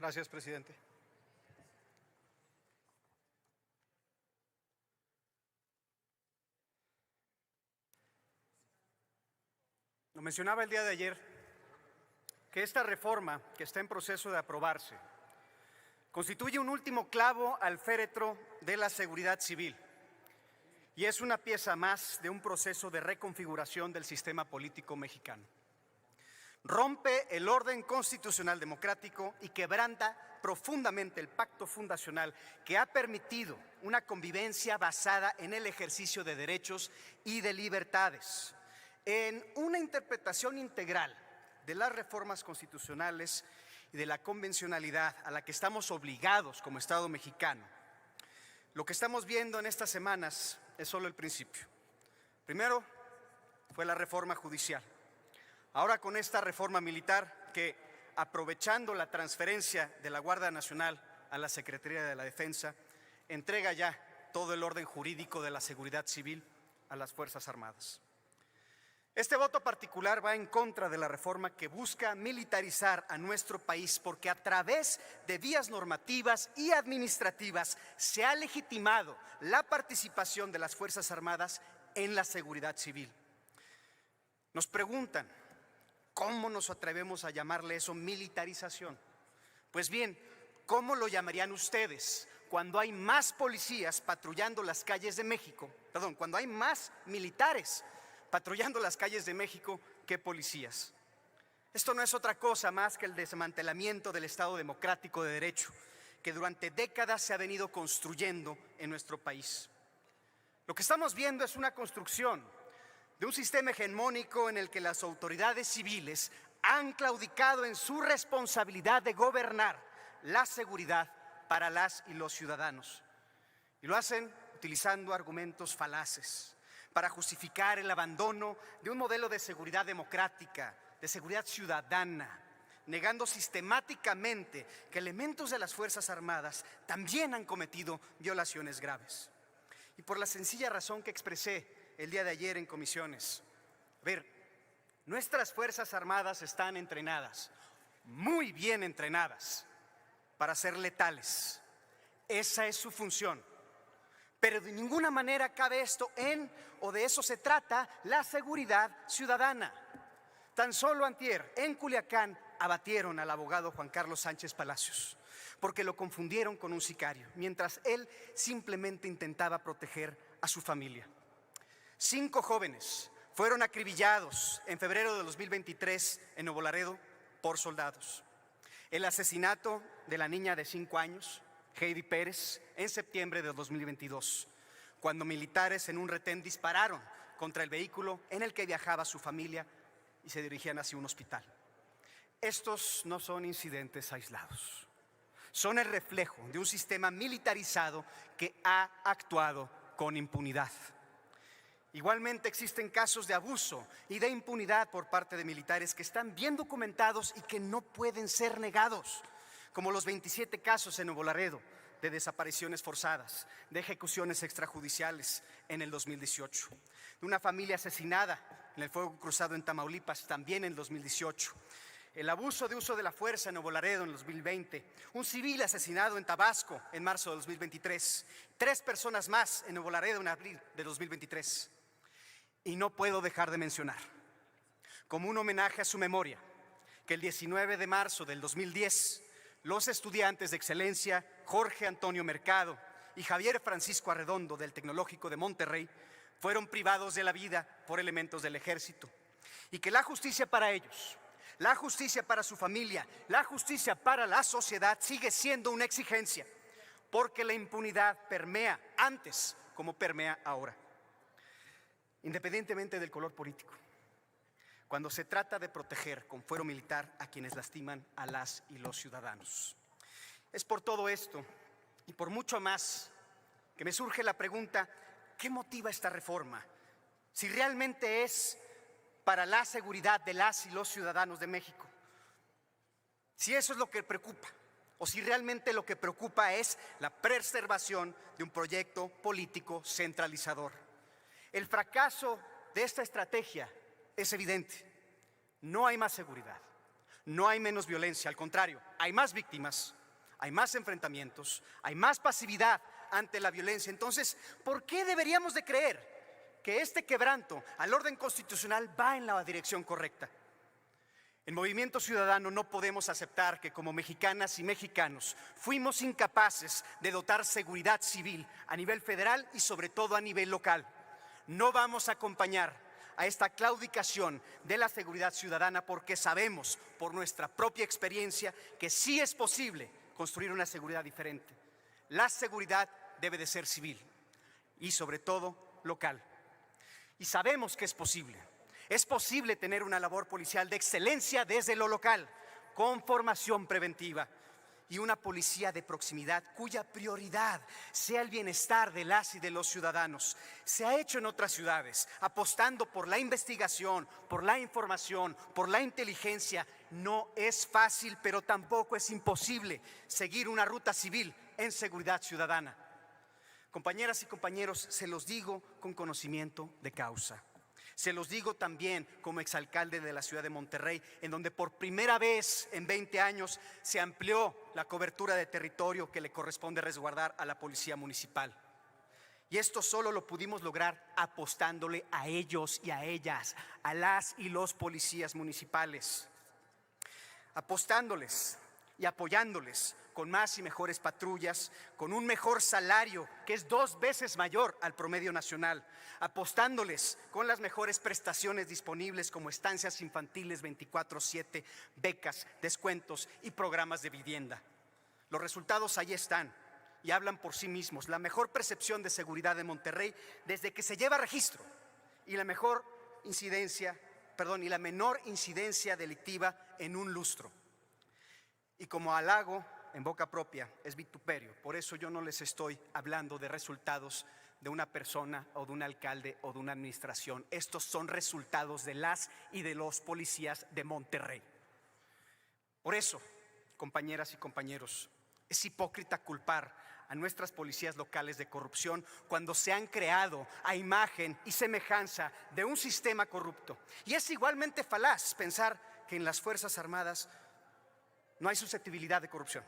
Gracias, presidente. Lo mencionaba el día de ayer, que esta reforma que está en proceso de aprobarse constituye un último clavo al féretro de la seguridad civil y es una pieza más de un proceso de reconfiguración del sistema político mexicano. Rompe el orden constitucional democrático y quebranta profundamente el pacto fundacional que ha permitido una convivencia basada en el ejercicio de derechos y de libertades. En una interpretación integral de las reformas constitucionales y de la convencionalidad a la que estamos obligados como Estado mexicano, lo que estamos viendo en estas semanas es solo el principio. Primero fue la reforma judicial. Ahora con esta reforma militar que, aprovechando la transferencia de la Guardia Nacional a la Secretaría de la Defensa, entrega ya todo el orden jurídico de la seguridad civil a las Fuerzas Armadas. Este voto particular va en contra de la reforma que busca militarizar a nuestro país porque a través de vías normativas y administrativas se ha legitimado la participación de las Fuerzas Armadas en la seguridad civil. Nos preguntan, ¿cómo nos atrevemos a llamarle eso militarización? Pues bien, ¿cómo lo llamarían ustedes cuando hay más policías patrullando las calles de México? Perdón, cuando hay más militares patrullando las calles de México que policías. Esto no es otra cosa más que el desmantelamiento del Estado democrático de derecho que durante décadas se ha venido construyendo en nuestro país. Lo que estamos viendo es una construcción de un sistema hegemónico en el que las autoridades civiles han claudicado en su responsabilidad de gobernar la seguridad para las y los ciudadanos. Y lo hacen utilizando argumentos falaces para justificar el abandono de un modelo de seguridad democrática, de seguridad ciudadana, negando sistemáticamente que elementos de las Fuerzas Armadas también han cometido violaciones graves. Y por la sencilla razón que expresé el día de ayer en comisiones. A ver, nuestras Fuerzas Armadas están entrenadas, muy bien entrenadas, para ser letales. Esa es su función. Pero de ninguna manera cabe esto en, o de eso se trata, la seguridad ciudadana. Tan solo antier, en Culiacán, abatieron al abogado Juan Carlos Sánchez Palacios, porque lo confundieron con un sicario, mientras él simplemente intentaba proteger a su familia. 5 jóvenes fueron acribillados en febrero de 2023 en Nuevo Laredo por soldados. El asesinato de la niña de 5 años, Heidi Pérez, en septiembre de 2022, cuando militares en un retén dispararon contra el vehículo en el que viajaba su familia y se dirigían hacia un hospital. Estos no son incidentes aislados, son el reflejo de un sistema militarizado que ha actuado con impunidad. Igualmente existen casos de abuso y de impunidad por parte de militares que están bien documentados y que no pueden ser negados, como los 27 casos en Nuevo Laredo de desapariciones forzadas, de ejecuciones extrajudiciales en el 2018, de una familia asesinada en el fuego cruzado en Tamaulipas también en el 2018, el abuso de uso de la fuerza en Nuevo Laredo en el 2020, un civil asesinado en Tabasco en marzo de 2023, 3 personas más en Nuevo Laredo en abril de 2023. Y no puedo dejar de mencionar, como un homenaje a su memoria, que el 19 de marzo del 2010, los estudiantes de excelencia Jorge Antonio Mercado y Javier Francisco Arredondo del Tecnológico de Monterrey fueron privados de la vida por elementos del ejército, y que la justicia para ellos, la justicia para su familia, la justicia para la sociedad sigue siendo una exigencia, porque la impunidad permea antes como permea ahora. Independientemente del color político, cuando se trata de proteger con fuero militar a quienes lastiman a las y los ciudadanos. Es por todo esto y por mucho más que me surge la pregunta, ¿qué motiva esta reforma? Si realmente es para la seguridad de las y los ciudadanos de México. Si eso es lo que preocupa, o si realmente lo que preocupa es la preservación de un proyecto político centralizador. El fracaso de esta estrategia es evidente. No hay más seguridad, No hay menos violencia, al contrario, hay más víctimas, hay más enfrentamientos, hay más pasividad ante la violencia. Entonces, ¿por qué deberíamos de creer que este quebranto al orden constitucional va en la dirección correcta? En Movimiento Ciudadano no podemos aceptar que como mexicanas y mexicanos fuimos incapaces de dotar seguridad civil a nivel federal y sobre todo a nivel local. No vamos a acompañar a esta claudicación de la seguridad ciudadana porque sabemos por nuestra propia experiencia que sí es posible construir una seguridad diferente. La seguridad debe de ser civil y sobre todo local. Y sabemos que es posible. Es posible tener una labor policial de excelencia desde lo local, con formación preventiva y una policía de proximidad cuya prioridad sea el bienestar de las y de los ciudadanos. Se ha hecho en otras ciudades, apostando por la investigación, por la información, por la inteligencia. No es fácil, pero tampoco es imposible seguir una ruta civil en seguridad ciudadana. Compañeras y compañeros, se los digo con conocimiento de causa. Se los digo también como exalcalde de la ciudad de Monterrey, en donde por primera vez en 20 años se amplió la cobertura de territorio que le corresponde resguardar a la policía municipal. Y esto solo lo pudimos lograr apostándole a ellos y a ellas, a las y los policías municipales, apostándoles y apoyándoles con más y mejores patrullas, con un mejor salario que es 2 veces mayor al promedio nacional, apostándoles con las mejores prestaciones disponibles como estancias infantiles 24/7, becas, descuentos y programas de vivienda. Los resultados ahí están y hablan por sí mismos. La mejor percepción de seguridad de Monterrey desde que se lleva registro y la menor incidencia delictiva en un lustro. Y como halago en boca propia es vituperio. Por eso yo no les estoy hablando de resultados de una persona o de un alcalde o de una administración. Estos son resultados de las y de los policías de Monterrey. Por eso, compañeras y compañeros, es hipócrita culpar a nuestras policías locales de corrupción cuando se han creado a imagen y semejanza de un sistema corrupto. Y es igualmente falaz pensar que en las Fuerzas Armadas no hay susceptibilidad de corrupción.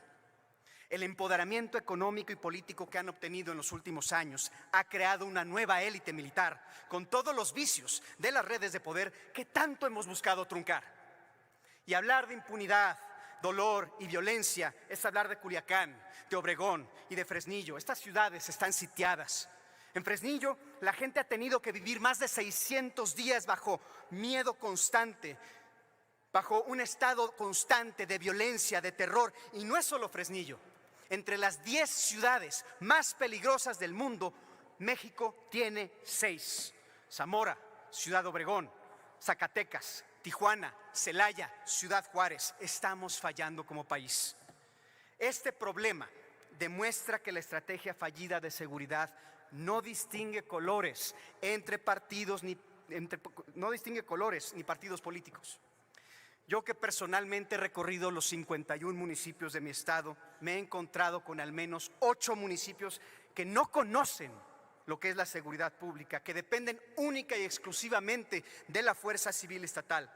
El empoderamiento económico y político que han obtenido en los últimos años ha creado una nueva élite militar con todos los vicios de las redes de poder que tanto hemos buscado truncar. Y hablar de impunidad, dolor y violencia es hablar de Culiacán, de Obregón y de Fresnillo. Estas ciudades están sitiadas. En Fresnillo, la gente ha tenido que vivir más de 600 días bajo miedo constante, bajo un estado constante de violencia, de terror. Y no es solo Fresnillo. Entre las 10 ciudades más peligrosas del mundo, México tiene 6. Zamora, Ciudad Obregón, Zacatecas, Tijuana, Celaya, Ciudad Juárez. Estamos fallando como país. Este problema demuestra que la estrategia fallida de seguridad no distingue colores no distingue colores ni partidos políticos. Yo que personalmente he recorrido los 51 municipios de mi estado, me he encontrado con al menos 8 municipios que no conocen lo que es la seguridad pública, que dependen única y exclusivamente de la Fuerza Civil Estatal.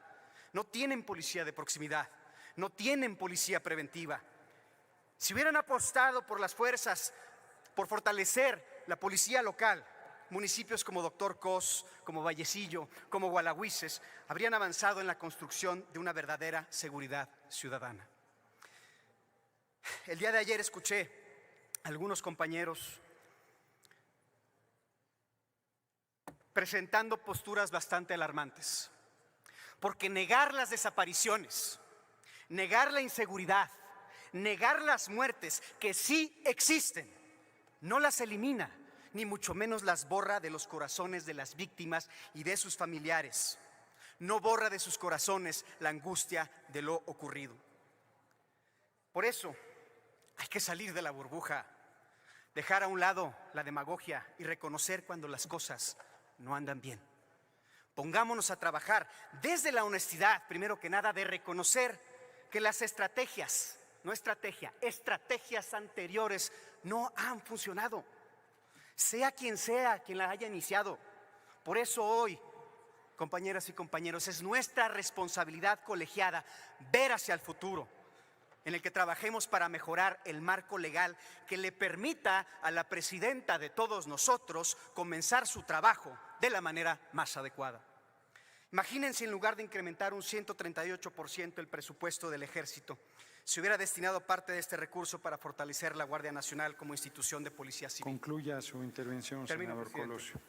No tienen policía de proximidad, no tienen policía preventiva. Si hubieran apostado por las fuerzas, por fortalecer la policía local, municipios como Doctor Cos, como Vallecillo, como Gualahuises, habrían avanzado en la construcción de una verdadera seguridad ciudadana. El día de ayer escuché a algunos compañeros presentando posturas bastante alarmantes, porque negar las desapariciones, negar la inseguridad, negar las muertes que sí existen, no las elimina, ni mucho menos las borra de los corazones de las víctimas y de sus familiares. No borra de sus corazones la angustia de lo ocurrido. Por eso hay que salir de la burbuja, dejar a un lado la demagogia y reconocer cuando las cosas no andan bien. Pongámonos a trabajar desde la honestidad, primero que nada, de reconocer que las estrategias anteriores no han funcionado, sea quien la haya iniciado. Por eso hoy, Compañeras y compañeros, es nuestra responsabilidad colegiada ver hacia el futuro, en el que trabajemos para mejorar el marco legal que le permita a la presidenta de todos nosotros comenzar su trabajo de la manera más adecuada. Imagínense, en lugar de incrementar un 138% el presupuesto del Ejército, se hubiera destinado parte de este recurso para fortalecer la Guardia Nacional como institución de policía civil. Concluya su intervención, senador Colosio.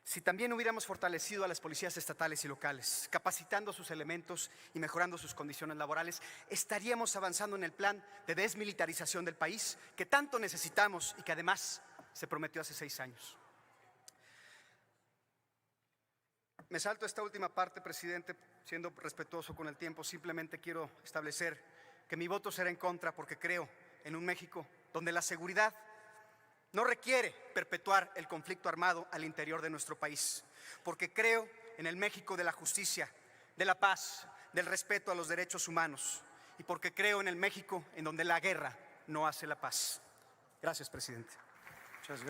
Si también hubiéramos fortalecido a las policías estatales y locales, capacitando sus elementos y mejorando sus condiciones laborales, estaríamos avanzando en el plan de desmilitarización del país que tanto necesitamos y que además se prometió hace 6 años. Me salto esta última parte, presidente, siendo respetuoso con el tiempo. Simplemente quiero establecer que mi voto será en contra porque creo en un México donde la seguridad no requiere perpetuar el conflicto armado al interior de nuestro país, porque creo en el México de la justicia, de la paz, del respeto a los derechos humanos, y porque creo en el México en donde la guerra no hace la paz. Gracias, presidente. Muchas gracias.